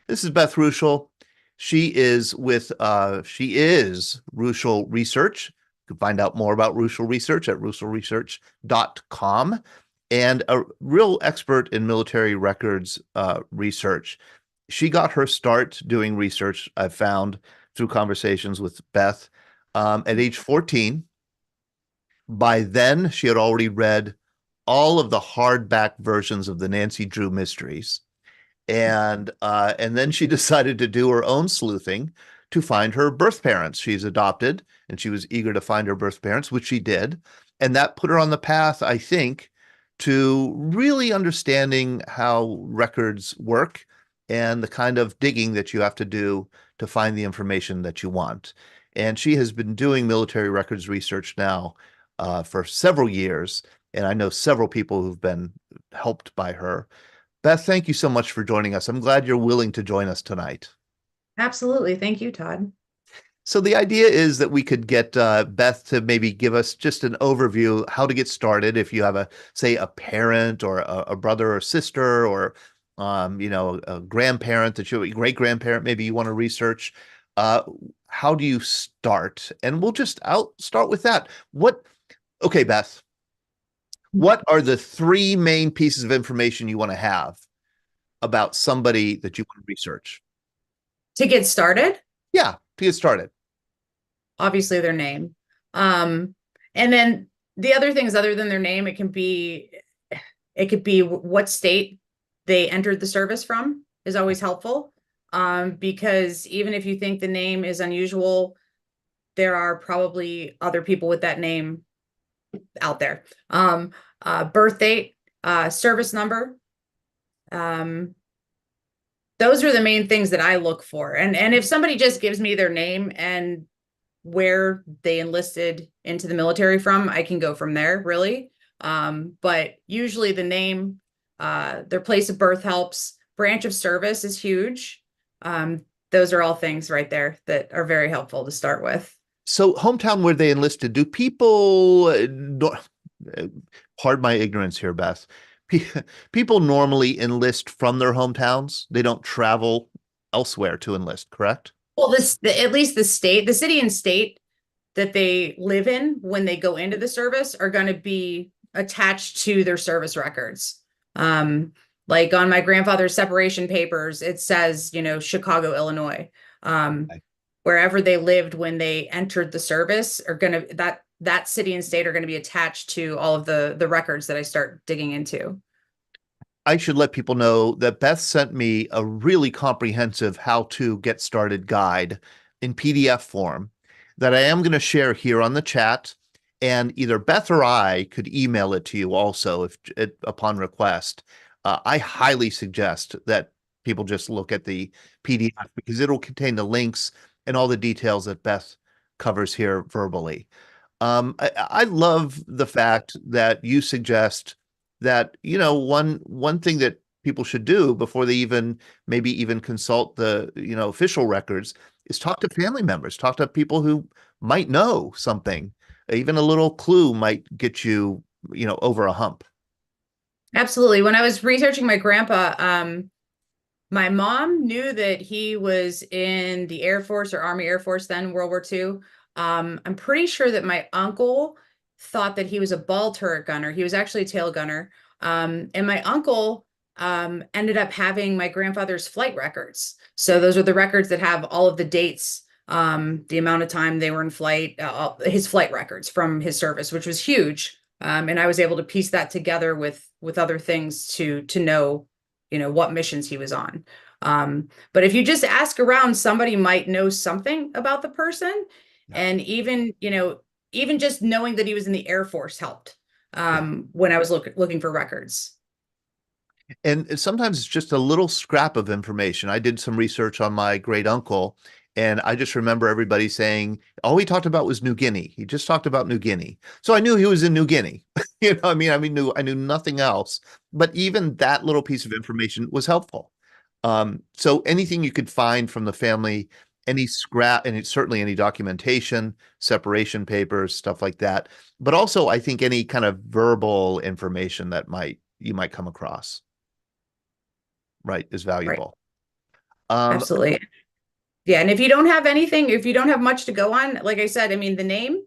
This is Beth Reuschel. She is Reuschel Research. You can find out more about Reuschel Research at reuschelresearch.com, and a real expert in military records research. She got her start doing research, I've found through conversations with Beth, at age 14. By then, she had already read all of the hardback versions of the Nancy Drew mysteries, and then she decided to do her own sleuthing to find her birth parents. She's adopted, and she was eager to find her birth parents, which she did, and that put her on the path, I think, to really understanding how records work and the kind of digging that you have to do to find the information that you want. And she has been doing military records research now for several years, and I know several people who've been helped by her. Beth, thank you so much for joining us. I'm glad you're willing to join us tonight. Absolutely. Thank you, Todd. So the idea is that we could get Beth to maybe give us just an overview how to get started. If you have say, a parent or a brother or sister or, a grandparent a great grandparent, maybe you want to research. Uh, how do you start? And I'll start with that. Okay, Beth, what are the three main pieces of information you want to have about somebody that you want to research? To get started, Yeah, to get started. obviously their name. And then the other things other than their name, it could be what state they entered the service from is always helpful. Because even if you think the name is unusual, there are probably other people with that name out there. Birth date, service number. Those are the main things that I look for. And if somebody just gives me their name and where they enlisted into the military from, I can go from there, really. But usually the name, their place of birth helps. Branch of service is huge. Those are all things right there that are very helpful to start with. So, hometown where they enlisted, do people, pardon my ignorance here, Beth, people normally enlist from their hometowns? They don't travel elsewhere to enlist, correct? Well, at least the city and state that they live in when they go into the service are going to be attached to their service records. Like on my grandfather's separation papers, it says, Chicago, Illinois. Okay. Wherever they lived when they entered the service are going to that city and state are going to be attached to all of the records that I start digging into. I should let people know that Beth sent me a really comprehensive how to get started guide in PDF form that I am going to share here on the chat. And either Beth or I could email it to you also upon request. I highly suggest that people just look at the PDF because it'll contain the links and all the details that Beth covers here verbally. I love the fact that you suggest that, one thing that people should do before they maybe even consult the, official records is talk to family members, talk to people who might know something. Even a little clue might get you, over a hump. Absolutely. When I was researching my grandpa, my mom knew that he was in the Air Force or Army Air Force then, World War II. I'm pretty sure that my uncle thought that he was a ball turret gunner. He was actually a tail gunner. And my uncle ended up having my grandfather's flight records. So those are the records that have all of the dates, the amount of time they were in flight, his flight records from his service, which was huge. And I was able to piece that together with other things to know, what missions he was on. But if you just ask around, somebody might know something about the person. Yeah. And even just knowing that he was in the Air Force helped Yeah. when I was looking for records. And sometimes it's just a little scrap of information. I did some research on my great uncle, and I just remember everybody saying all he talked about was New Guinea. He just talked about New Guinea. So I knew he was in New Guinea. I knew nothing else. But even that little piece of information was helpful. So anything you could find from the family, any scrap, and it's certainly any documentation, separation papers, stuff like that. But also, I think any kind of verbal information that you might come across, right, is Right. valuable. Um, Absolutely. Yeah, and if you don't have anything, if you don't have much to go on, like I said, I mean, the name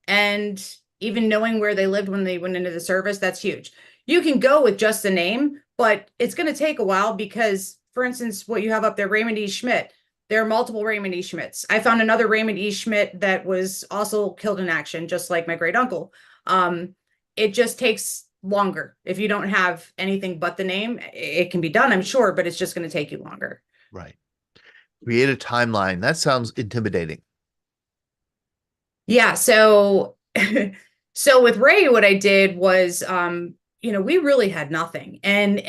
and even knowing where they lived when they went into the service, that's huge. You can go with just the name, but it's going to take a while because, for instance, what you have up there, Raymond E. Schmidt, there are multiple Raymond E. Schmidts. I found another Raymond E. Schmidt that was also killed in action, just like my great uncle. It just takes longer. If you don't have anything but the name, it can be done, I'm sure, but it's just going to take you longer. right. Create a timeline. That sounds intimidating. Yeah, so so with Ray, what I did was we really had nothing. And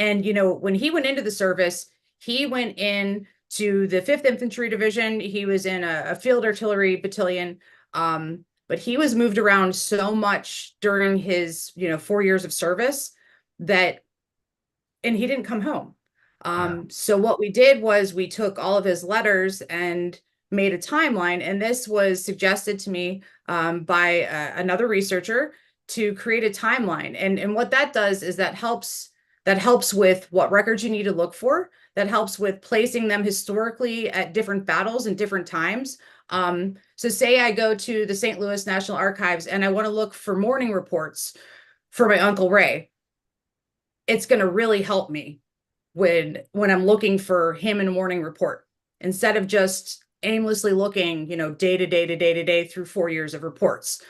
when he went into the service, he went in to the 5th Infantry Division. He was in a field artillery battalion. But he was moved around so much during his, 4 years of service that and he didn't come home. Yeah. So what we did was we took all of his letters and made a timeline, and this was suggested to me by another researcher to create a timeline. And what that does is that helps with what records you need to look for. That helps with placing them historically at different battles and different times. So say I go to the St. Louis National Archives and I want to look for morning reports for my Uncle Ray. It's going to really help me when I'm looking for him in a morning report instead of just aimlessly looking, day to day to day to day through 4 years of reports.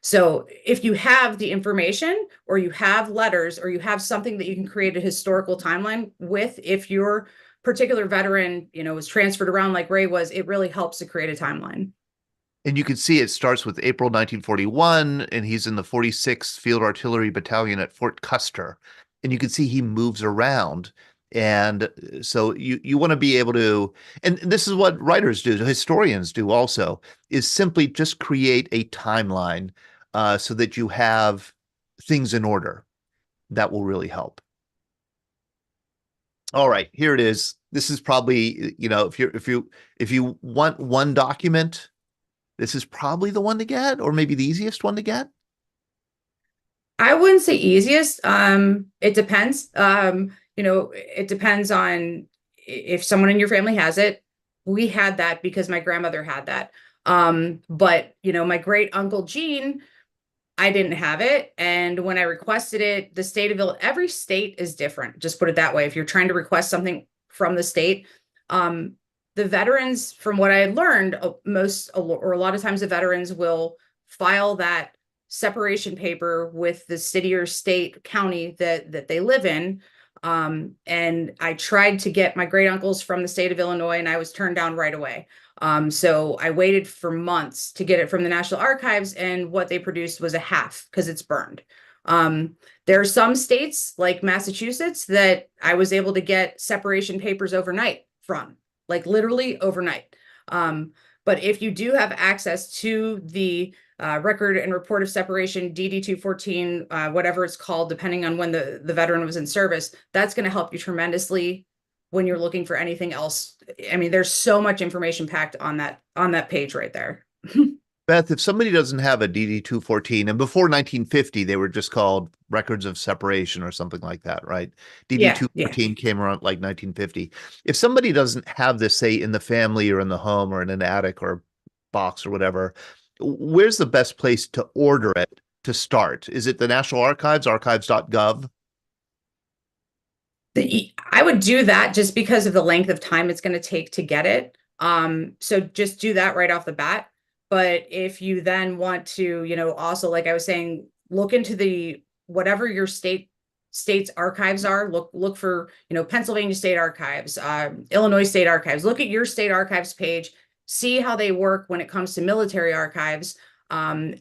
So if you have the information or you have letters or you have something that you can create a historical timeline with, if your particular veteran, was transferred around like Ray was, it really helps to create a timeline. And you can see it starts with April 1941, and he's in the 46th Field Artillery Battalion at Fort Custer. And you can see he moves around. And so you want to be able to, and this is what writers do, historians do also, is simply just create a timeline so that you have things in order. That will really help. All right, here it is. This is probably, if you want one document, this is probably the one to get, or maybe the easiest one to get. I wouldn't say easiest. It depends. It depends on if someone in your family has it. We had that because my grandmother had that. But my great uncle Gene, I didn't have it. And when I requested it, the state of every state is different. Just put it that way. If you're trying to request something from the state, um, the veterans, from what I learned, a lot of times the veterans will file that separation paper with the city or state county that they live in. And I tried to get my great uncles from the state of Illinois, and I was turned down right away. So I waited for months to get it from the National Archives, and what they produced was a half because it's burned. There are some states like Massachusetts that I was able to get separation papers overnight from, like literally overnight. But if you do have access to the record and report of separation, DD 214, whatever it's called, depending on when the veteran was in service, that's going to help you tremendously when you're looking for anything else. I mean, there's so much information packed on that page right there. Beth, if somebody doesn't have a DD 214, and before 1950, they were just called records of separation or something like that, right? DD Yeah, yeah. 214 came around like 1950. If somebody doesn't have this, say, in the family or in the home or in an attic or box or whatever, where's the best place to order it to start? Is it the National Archives, archives.gov? I would do that just because of the length of time it's going to take to get it. So just do that right off the bat. But if you then want to, also, like I was saying, look into the whatever your state's archives are. Look for, Pennsylvania State Archives, Illinois State Archives. Look at your state archives page, see how they work when it comes to military archives. And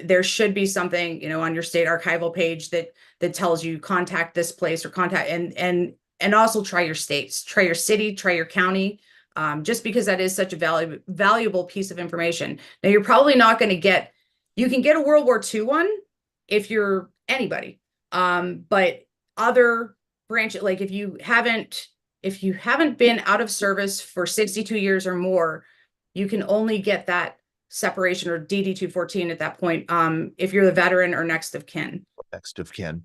there should be something, on your state archival page that tells you contact this place or contact and also try your states, try your city, try your county. Just because that is such a valuable piece of information. Now you're probably not going to you can get a World War II one if you're anybody. But other branches, like if you haven't been out of service for 62 years or more, you can only get that separation or DD 214 at that point, if you're the veteran or next of kin. Next of kin.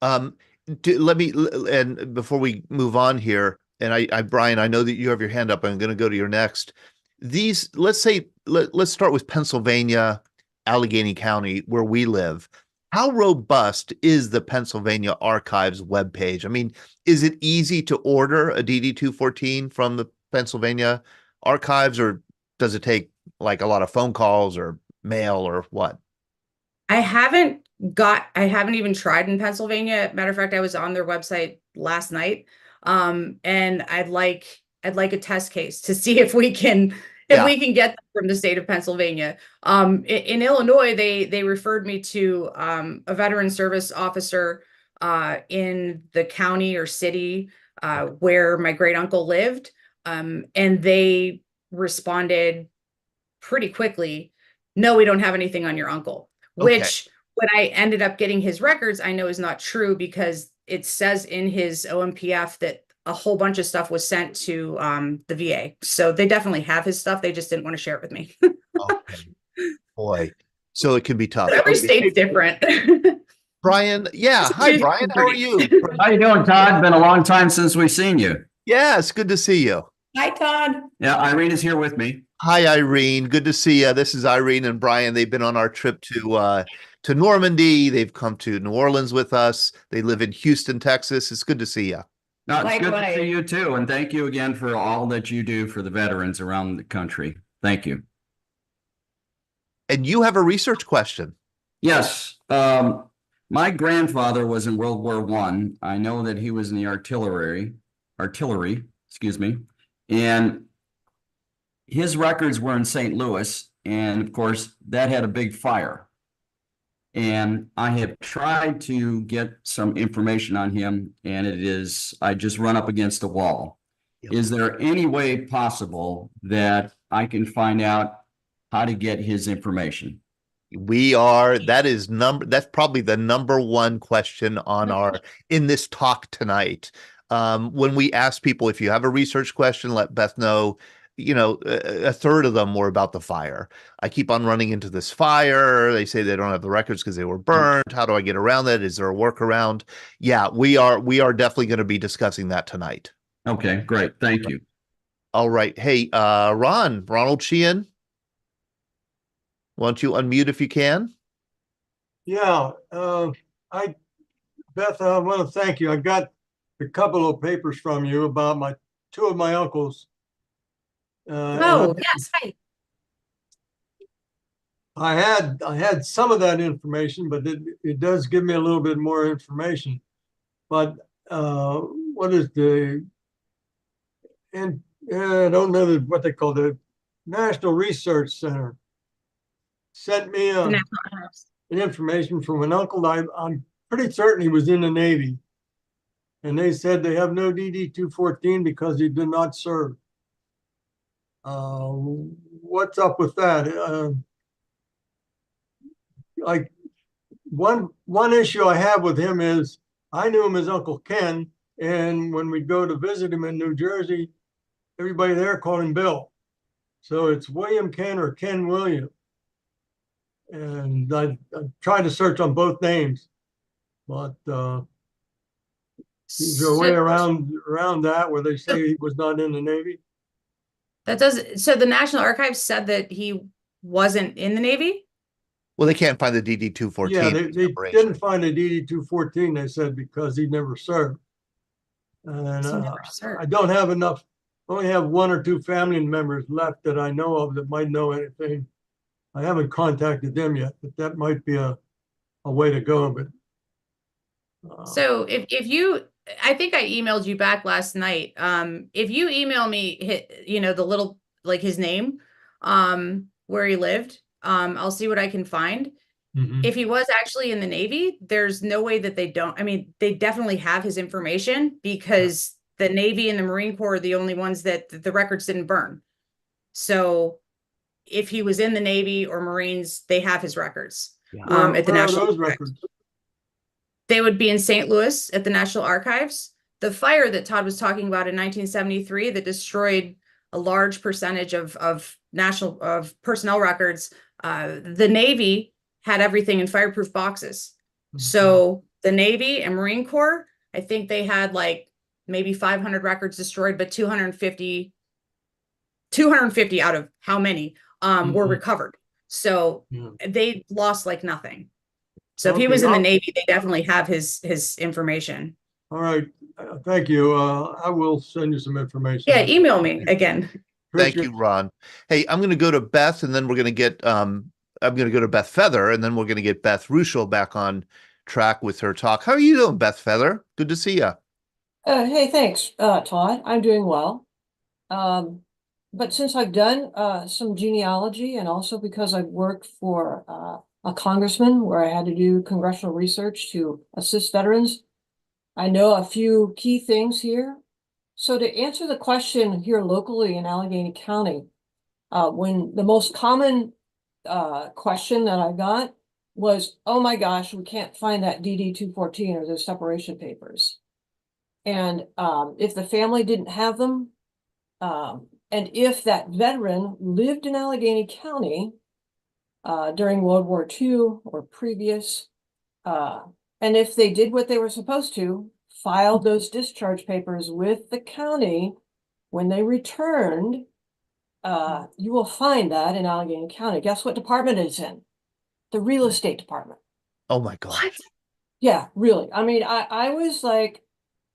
Um, let me, and before we move on here, and Brian, I know that you have your hand up. I'm going to go to your next. These, let's say, let's start with Pennsylvania, Allegheny County, where we live. How robust is the Pennsylvania Archives webpage? I mean, is it easy to order a DD-214 from the Pennsylvania Archives, or does it take like a lot of phone calls or mail or what? I haven't even tried in Pennsylvania. Matter of fact, I was on their website last night. And I'd like a test case to see if Yeah. we can get them from the state of Pennsylvania. In Illinois, they referred me to a veteran service officer in the county or city where my great uncle lived. And they responded pretty quickly, no, we don't have anything on your uncle, Okay. which when I ended up getting his records, I know is not true because it says in his OMPF that a whole bunch of stuff was sent to the VA. So they definitely have his stuff. They just didn't want to share it with me. Okay. Boy. So it can be But tough. every Okay. Hey, state's different. Brian. Yeah. Hi, Massachusetts Brian. is How are pretty. you? How you doing, Todd? Been a long time since we've seen you. Yeah, it's good to see you. Hi, Todd. Yeah, Irene is here with me. Hi, Irene. Good to see you. This is Irene and Brian. They've been on our trip to Normandy. They've come to New Orleans with us. They live in Houston, Texas. It's good to see you. No, it's good to Likewise. see you too, and thank you again for all that you do for the veterans around the country. Thank you. And you have a research question. Yes, my grandfather was in World War One. I know that he was in the artillery, excuse me, and his records were in St. Louis, and of course that had a big fire. And I have tried to get some information on him, and I just run up against a wall. Yep. Is there any way possible that I can find out how to get his information? That's probably the number one question on in this talk tonight. When we ask people, if you have a research question, let Beth know. A third of them were about the fire. I keep on running into this fire. They say they don't have the records because they were burned. How do I get around that? Is there a workaround? Yeah, we are definitely going to be discussing that tonight. Okay, great. Thank you. All right. Hey, Ronald Sheehan, why don't you unmute if you can? Yeah, Beth, I want to thank you. I got a couple of papers from you about two of my uncles. Yes. Hi. I had some of that information, but it does give me a little bit more information. But what is I don't know what they call the National Research Center sent me an information from an uncle. I'm pretty certain he was in the Navy, and they said they have no DD-214 because he did not serve. What's up with that? Like one issue I have with him is I knew him as Uncle Ken, and when we go to visit him in New Jersey, everybody there called him Bill. So it's William Ken or Ken William. And I tried to search on both names, but is there a way around that where they say he was not in the Navy? So the National Archives said that he wasn't in the Navy? Well, they can't find the DD-214. Yeah, they didn't find the DD-214, they said, because he never served. And I don't have enough, I only have one or two family members left that I know of that might know anything. I haven't contacted them yet, but that might be a way to go. But so if you, I think I emailed you back last night. If you email me, the little, like his name, where he lived, I'll see what I can find. If he was actually in the Navy, there's no way that they don't. I mean, they definitely have his information because the Navy and the Marine Corps are the only ones that the records didn't burn. So if he was in the Navy or Marines, they have his records at the National Archives. They would be in St. Louis at the National Archives. The fire that Todd was talking about in 1973 that destroyed a large percentage of personnel records, the Navy had everything in fireproof boxes. So the Navy and Marine Corps, I think they had like maybe 500 records destroyed, but 250 out of how many were recovered. So they lost like nothing. So if he was in the Navy, they definitely have his information. All right. Thank you. I will send you some information. Yeah, email me again. Thank you, Ron. Hey, I'm going to go to Beth, and then we're going to get I'm going to go to Beth Feather, and then we're going to get Beth Reuschel back on track with her talk. How are you doing, Beth Feather? Good to see you. Hey, thanks, Todd. I'm doing well. But since I've done some genealogy, and also because I've worked for a congressman where I had to do congressional research to assist veterans, I know a few key things here. So to answer the question here locally in Allegheny County, when the most common question that I got was, oh my gosh, we can't find that DD 214 or those separation papers. And if the family didn't have them, and if that veteran lived in Allegheny County during World War II or previous, and if they did what they were supposed to, filed those discharge papers with the county when they returned, you will find that in Allegheny County. Guess what department it's in? The real estate department. Oh my God. Yeah, really. I mean, I was like,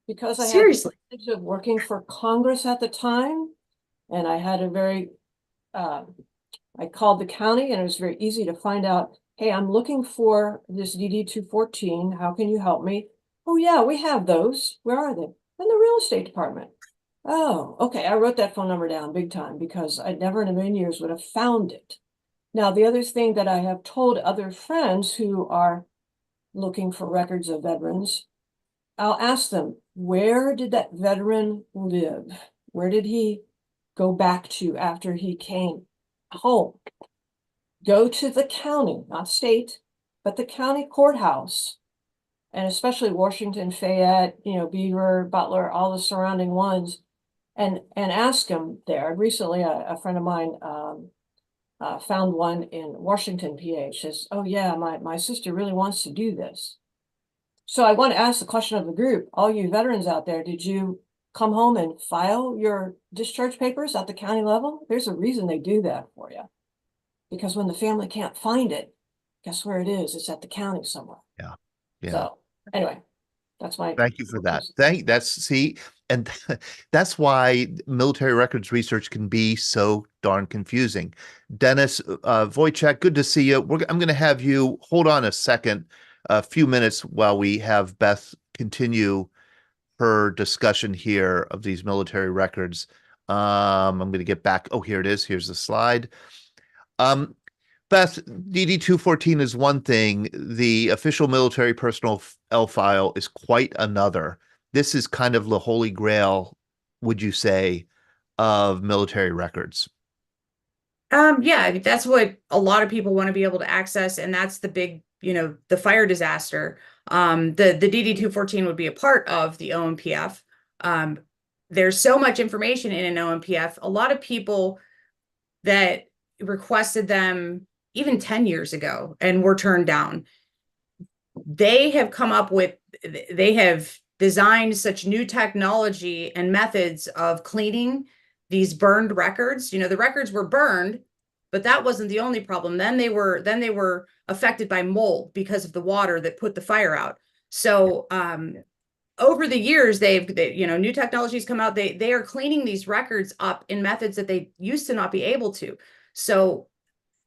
because I had the privilege of working for Congress at the time, and I had a very, I called the county, and it was very easy to find out, hey, I'm looking for this DD 214. How can you help me? Oh yeah, we have those. Where are they? In the real estate department. Oh, okay. I wrote that phone number down big time because I never in a million years would have found it. Now, the other thing that I have told other friends who are looking for records of veterans, I'll ask them, where did that veteran live? Where did he go back to after he came home? Go to the county, not state, but the county courthouse, and especially Washington, Fayette, Beaver, Butler, all the surrounding ones, and ask them there. Recently, a friend of mine found one in Washington, PA. She says, oh yeah, my sister really wants to do this. So I want to ask the question of the group, all you veterans out there, did you come home and file your discharge papers at the county level? There's a reason they do that for you. Because when the family can't find it, guess where it is? It's at the county somewhere. Yeah. Yeah. So anyway, that's my. Thank you for that. And that's why military records research can be so darn confusing. Dennis Wojcik, good to see you. I'm going to have you hold on a second, a few minutes while we have Beth continue her discussion here of these military records. I'm going to get back. Oh, here it is. Here's the slide. Beth, DD 214 is one thing. The official military personnel file is quite another. This is kind of the holy grail, would you say, of military records? Yeah, that's what a lot of people want to be able to access, and that's the big, the fire disaster. The DD 214 would be a part of the OMPF. There's so much information in an OMPF. A lot of people that requested them even 10 years ago and were turned down. They have designed such new technology and methods of cleaning these burned records. The records were burned, but that wasn't the only problem. Then they were affected by mold because of the water that put the fire out. So over the years, new technologies come out. They are cleaning these records up in methods that they used to not be able to. So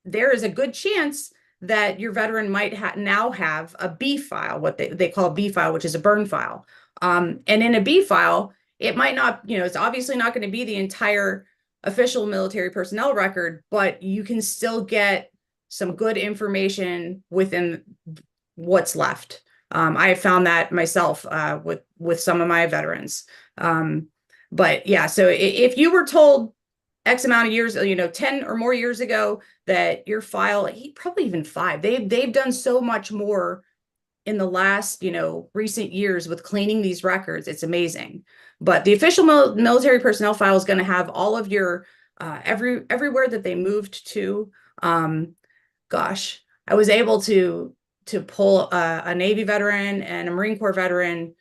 there is a good chance that your veteran might now have a B file, what they call a B file, which is a burn file. And in a B file, it might not, it's obviously not going to be the entire official military personnel record, but you can still get some good information within what's left. I have found that myself with some of my veterans. But yeah, so if you were told X amount of years, 10 or more years ago, that your file, probably even 5, they've done so much more in the last, recent years with cleaning these records. It's amazing. But the official military personnel file is going to have all of your, everywhere that they moved to. Gosh, I was able to pull a Navy veteran and a Marine Corps veteran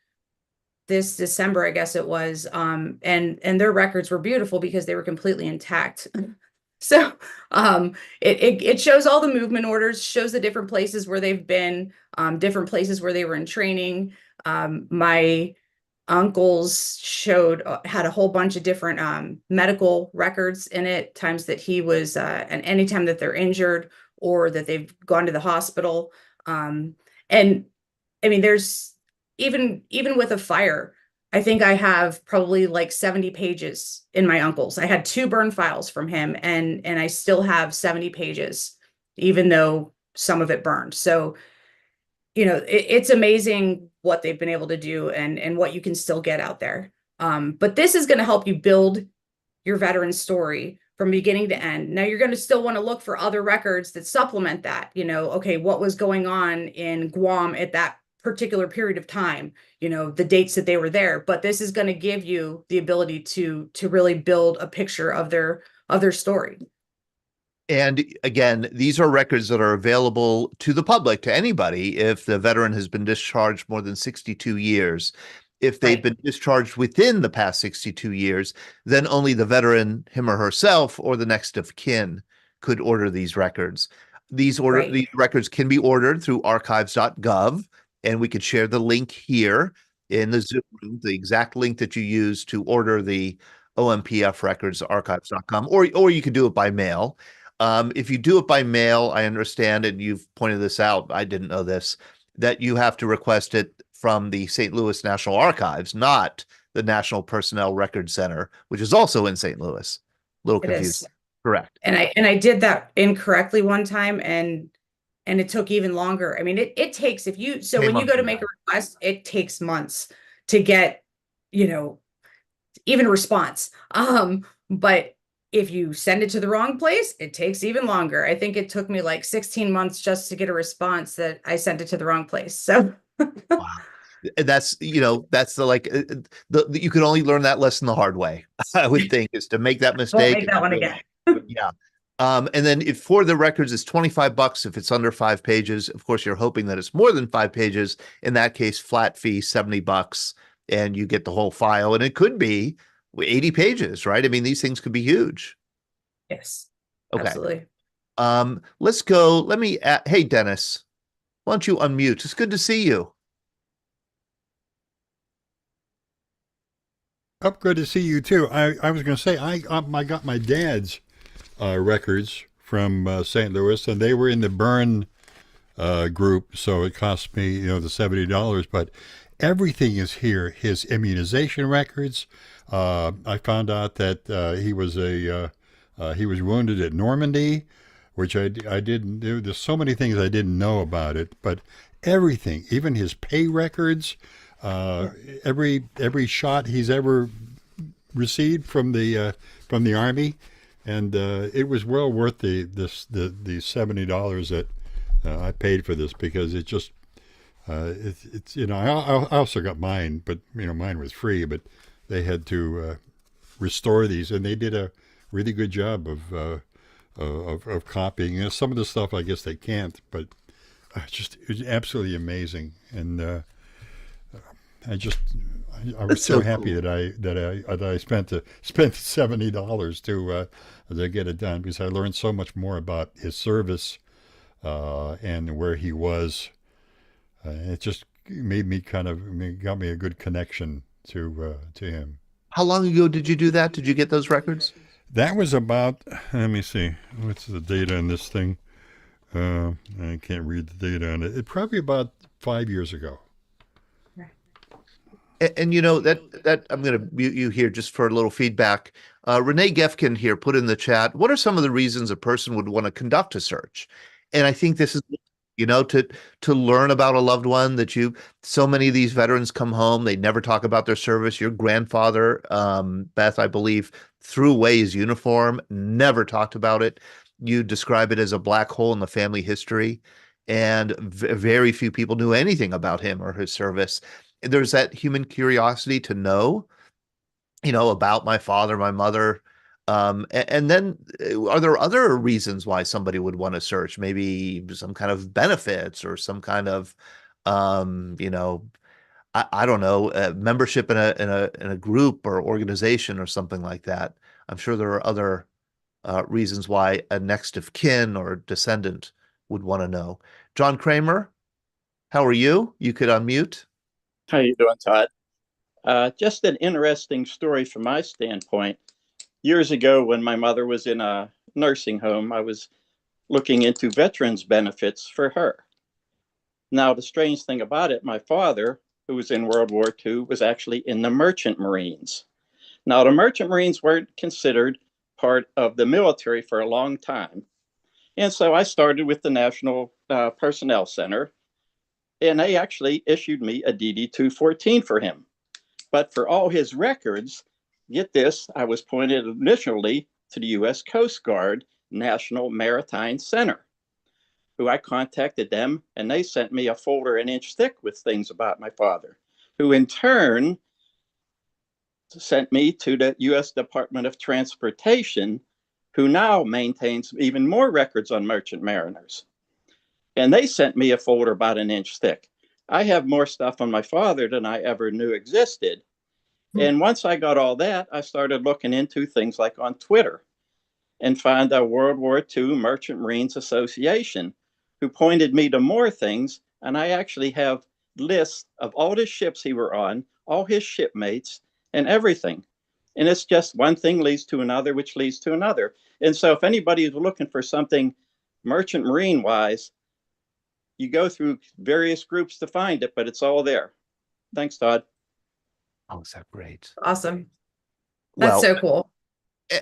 this December, I guess it was, and their records were beautiful because they were completely intact. So it shows all the movement orders, shows the different places where they've been, different places where they were in training. My uncles had a whole bunch of different medical records in it, times that he was and anytime that they're injured or that they've gone to the hospital. And I mean, there's even with a fire, I think I have probably like 70 pages in my uncle's. I had 2 burn files from him, and I still have 70 pages, even though some of it burned. So, it's amazing what they've been able to do and what you can still get out there. But this is going to help you build your veteran story from beginning to end. Now you're going to still want to look for other records that supplement that. Okay, what was going on in Guam at that particular period of time, the dates that they were there. But this is going to give you the ability to really build a picture of their story. And again, these are records that are available to the public, to anybody, if the veteran has been discharged more than 62 years. If they've been discharged within the past 62 years, then only the veteran, him or herself, or the next of kin could order these records. These records can be ordered through archives.gov, and we could share the link here in the Zoom room, the exact link that you use to order the OMPF records, archives.com, or you could do it by mail. If you do it by mail, I understand, and you've pointed this out, I didn't know this, that you have to request it from the St. Louis National Archives, not the National Personnel Records Center, which is also in St. Louis. A little confused. Correct. And I did that incorrectly one time, and it took even longer. I mean, it takes, when you go to make a request, it takes months to get, even a response. But if you send it to the wrong place, it takes even longer. I think it took me like 16 months just to get a response that I sent it to the wrong place. So wow. That's the you can only learn that lesson the hard way, I would think, is to make that mistake. Won't make that one again. Yeah. And then for the records, it's $25 if it's under 5 pages. Of course, you're hoping that it's more than 5 pages. In that case, flat fee, $70, and you get the whole file. And it could be 80 pages, right? I mean, these things could be huge. Yes. Okay. Absolutely. Let's go. Hey, Dennis, why don't you unmute? It's good to see you. Oh, good to see you too. I was going to say I got my dad's records from St. Louis, and they were in the burn group, so it cost me the $70. But everything is here. His immunization records. I found out that he was wounded at Normandy, which I didn't do. There's so many things I didn't know about it, but everything, even his pay records. Every shot he's ever received from the Army, and it was well worth the $70 that I paid for this, because it just it's I also got mine, but mine was free, but they had to restore these, and they did a really good job of copying. Some of the stuff I guess they can't, but it was absolutely amazing. And I was so happy cool that I spent $70 to get it done, because I learned so much more about his service and where he was. It just got me a good connection to him. How long ago did you do that? Did you get those records? That was about, let me see, what's the date on this thing? I can't read the date on it. It probably about 5 years ago. And that I'm going to mute you here just for a little feedback. Renee Gefkin here put in the chat, what are some of the reasons a person would want to conduct a search? And I think this is, to learn about a loved one so many of these veterans come home, they never talk about their service. Your grandfather, Beth, I believe, threw away his uniform, never talked about it. You describe it as a black hole in the family history, and very few people knew anything about him or his service. There's that human curiosity to know, about my father, my mother. And then are there other reasons why somebody would want to search? Maybe some kind of benefits or some kind of, I don't know, membership in a group or organization or something like that. I'm sure there are other reasons why a next of kin or descendant would want to know. John Kramer, how are you? You could unmute. How you doing, Todd? Just an interesting story from my standpoint. Years ago, when my mother was in a nursing home, I was looking into veterans benefits for her. Now, the strange thing about it, my father, who was in World War II, was actually in the Merchant Marines. Now, the Merchant Marines weren't considered part of the military for a long time. And so I started with the National Personnel Center, and they actually issued me a DD 214 for him. But for all his records, get this, I was pointed initially to the U.S. Coast Guard National Maritime Center, who I contacted them, and they sent me a folder an inch thick with things about my father, who in turn sent me to the U.S. Department of Transportation, who now maintains even more records on merchant mariners. And they sent me a folder about an inch thick. I have more stuff on my father than I ever knew existed. And once I got all that, I started looking into things like on Twitter and found a World War II Merchant Marines Association who pointed me to more things. And I actually have lists of all the ships he were on, all his shipmates, and everything. And it's just one thing leads to another, which leads to another. And so if anybody is looking for something merchant marine wise, you go through various groups to find it, but it's all there. Thanks, Todd. Oh, is that great? Awesome. That's Well, so cool.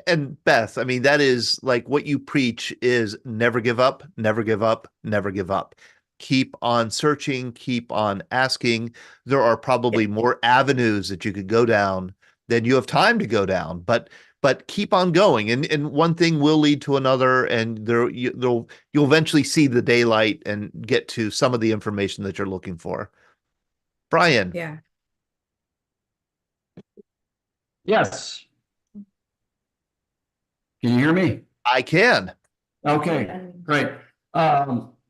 and Beth, I mean, that is like what you preach is never give up, never give up, never give up. Keep on searching, keep on asking. There are probably more avenues that you could go down than you have time to go down, but keep on going, and one thing will lead to another, and you'll eventually see the daylight and get to some of the information that you're looking for. Brian. Yeah. Yes. Can you hear me? I can. Okay, great.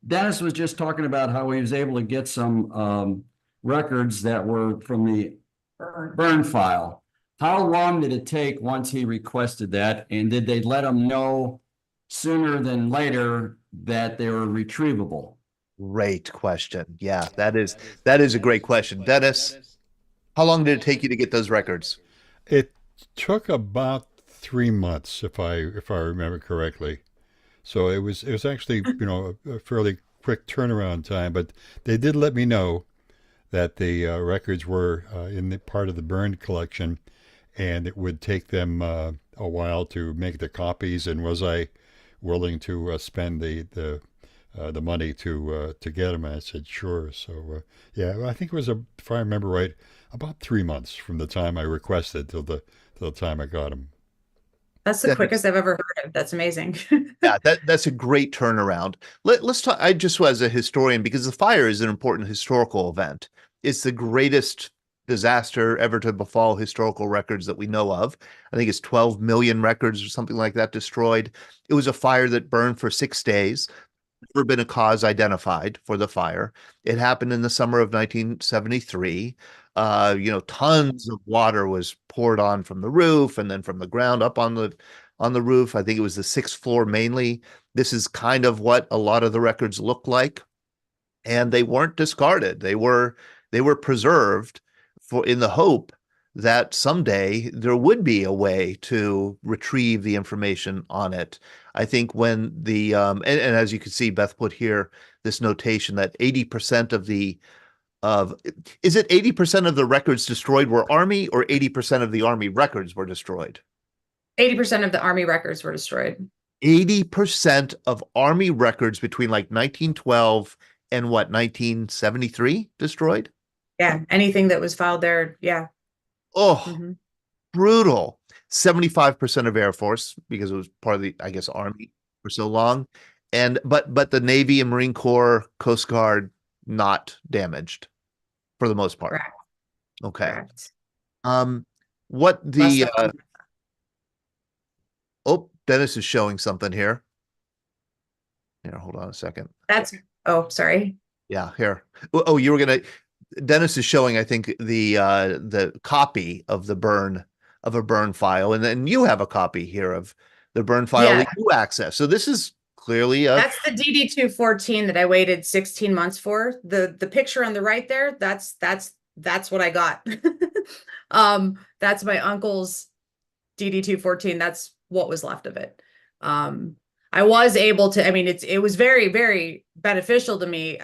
Dennis was just talking about how he was able to get some records that were from the burn file. How long did it take once he requested that? And did they let him know sooner than later that they were retrievable? Great question. Yeah, that is a great question. Dennis, how long did it take you to get those records? It took about 3 months, if I remember correctly. So it was actually, a fairly quick turnaround time. But they did let me know that the records were in the part of the burned collection, and it would take them a while to make the copies. And was I willing to spend the money to get them? And I said sure. So yeah, I think it was if I remember right, about 3 months from the time I requested till the time I got them. That's the quickest I've ever heard of. That's amazing. Yeah, that's a great turnaround. Let's talk. I just, as a historian, because the fire is an important historical event. It's the greatest disaster ever to befall historical records that we know of. I think it's 12 million records or something like that destroyed. It was a fire that burned for 6 days. Never been a cause identified for the fire. It happened in the summer of 1973. Tons of water was poured on from the roof and then from the ground up on the roof. I think it was the 6th floor mainly. This is kind of what a lot of the records look like, and they weren't discarded. They were preserved in the hope that someday there would be a way to retrieve the information on it. I think when and as you can see, Beth put here this notation that 80% is it 80% of the records destroyed were Army, or 80% of the Army records were destroyed? 80% of the Army records were destroyed. 80% of Army records between like 1912 and 1973 destroyed? Yeah, anything that was filed there, yeah. Oh, brutal. 75% of Air Force, because it was part of the, I guess, Army for so long. But the Navy and Marine Corps, Coast Guard, not damaged for the most part. Correct. Okay. Correct. What the Dennis is showing something here. Here, hold on a second. Sorry. Yeah, here. Oh, you were gonna Dennis is showing, I think, the copy of a burn file, and then you have a copy here of the burn file that you access. So this is clearly that's the DD-214 that I waited 16 months for. The picture on the right there, that's what I got. That's my uncle's DD-214. That's what was left of it. I was able to, I mean, it was very, very beneficial to me,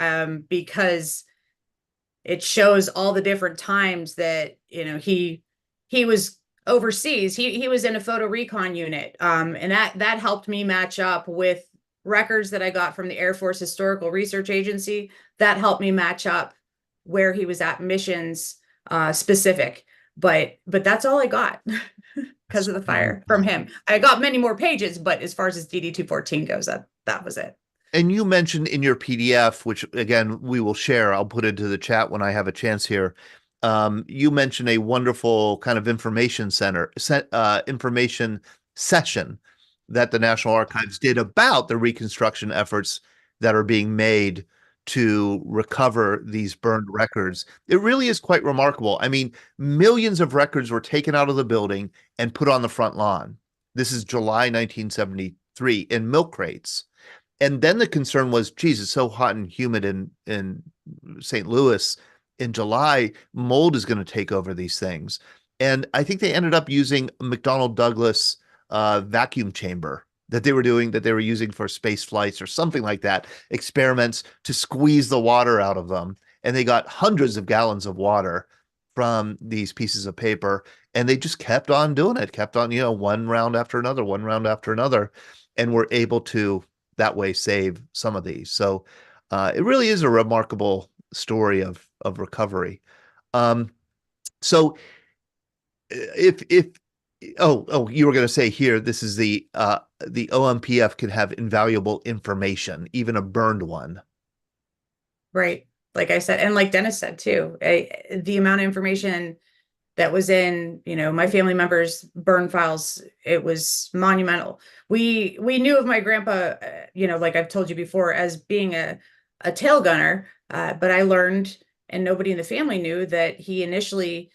because it shows all the different times that, he was overseas. He was in a photo recon unit. And that helped me match up with records that I got from the Air Force Historical Research Agency. That helped me match up where he was at missions, specific. But that's all I got because of the fire from him. I got many more pages, but as far as his DD-214 goes, that was it. And you mentioned in your PDF, which again we will share, I'll put into the chat when I have a chance here. You mentioned a wonderful kind of information session that the National Archives did about the reconstruction efforts that are being made to recover these burned records. It really is quite remarkable. I mean, millions of records were taken out of the building and put on the front lawn. This is July 1973 in milk crates. And then the concern was, geez, it's so hot and humid in St. Louis in July, mold is going to take over these things. And I think they ended up using a McDonnell Douglas vacuum chamber that they were using for space flights or something like that, experiments to squeeze the water out of them. And they got hundreds of gallons of water from these pieces of paper, and they just kept on doing it, kept on, one round after another, and were able to that way save some of these. So it really is a remarkable story of recovery. So if you were going to say here, this is the OMPF can have invaluable information, even a burned one. Right. Like I said, and like Dennis said too, the amount of information that was in, my family members' burn files, it was monumental. We knew of my grandpa, like I've told you before, as being a tail gunner, but I learned, and nobody in the family knew, that he initially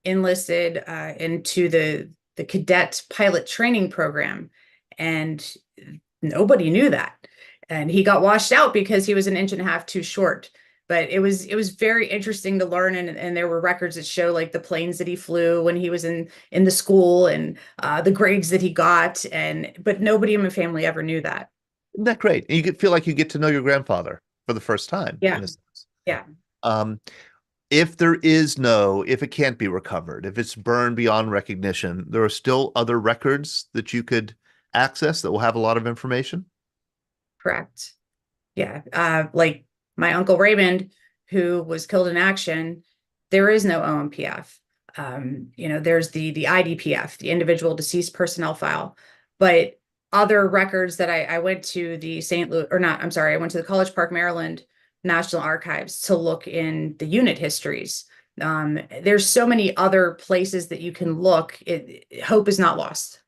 enlisted into the cadet pilot training program, and nobody knew that. And he got washed out because he was 1.5 inches too short. But it was very interesting to learn, and there were records that show like the planes that he flew when he was in the school, and the grades that he got, but nobody in my family ever knew that. Isn't that great? And you feel like you get to know your grandfather for the first time. Yeah. In a sense. Yeah. If it can't be recovered, if it's burned beyond recognition, there are still other records that you could access that will have a lot of information. Correct. Yeah. Like my Uncle Raymond, who was killed in action, there is no OMPF. There's the IDPF, the individual deceased personnel file, but other records that I went to the I went to the College Park, Maryland National Archives to look in the unit histories. There's so many other places that you can look. Hope is not lost.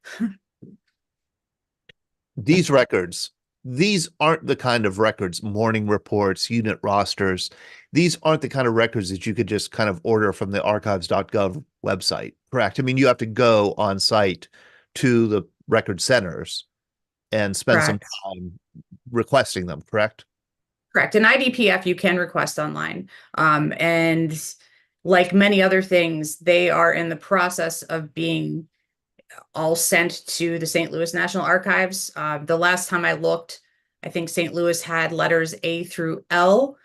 These records, these aren't the kind of records, morning reports, unit rosters. These aren't the kind of records that you could just kind of order from the archives.gov website, correct? I mean, you have to go on site to the record centers and spend some time requesting them, correct? Correct. An IDPF you can request online. And like many other things, they are in the process of being all sent to the St. Louis National Archives. The last time I looked, I think St. Louis had letters A through L,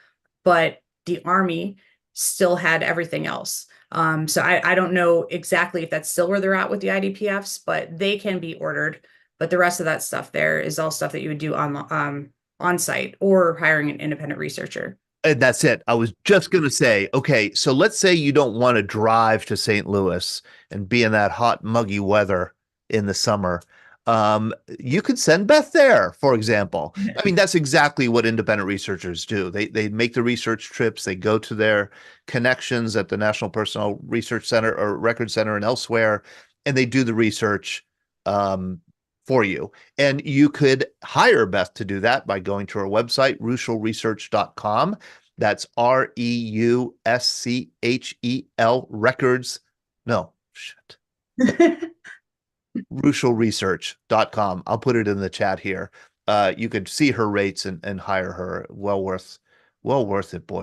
but the Army still had everything else. So I don't know exactly if that's still where they're at with the IDPFs, but they can be ordered. But the rest of that stuff there is all stuff that you would do on site or hiring an independent researcher. And that's it. I was just going to say, okay, so let's say you don't want to drive to St. Louis and be in that hot, muggy weather in the summer. You could send Beth there, for example. I mean, that's exactly what independent researchers do. They make the research trips. They go to their connections at the National Personnel Research Center or Record Center and elsewhere, and they do the research for you. And you could hire Beth to do that by going to her website, reuschelresearch.com. That's REUSCHEL records. No, shit. Reuschelresearch.com. I'll put it in the chat here. You could see her rates and hire her. Well worth it, boy.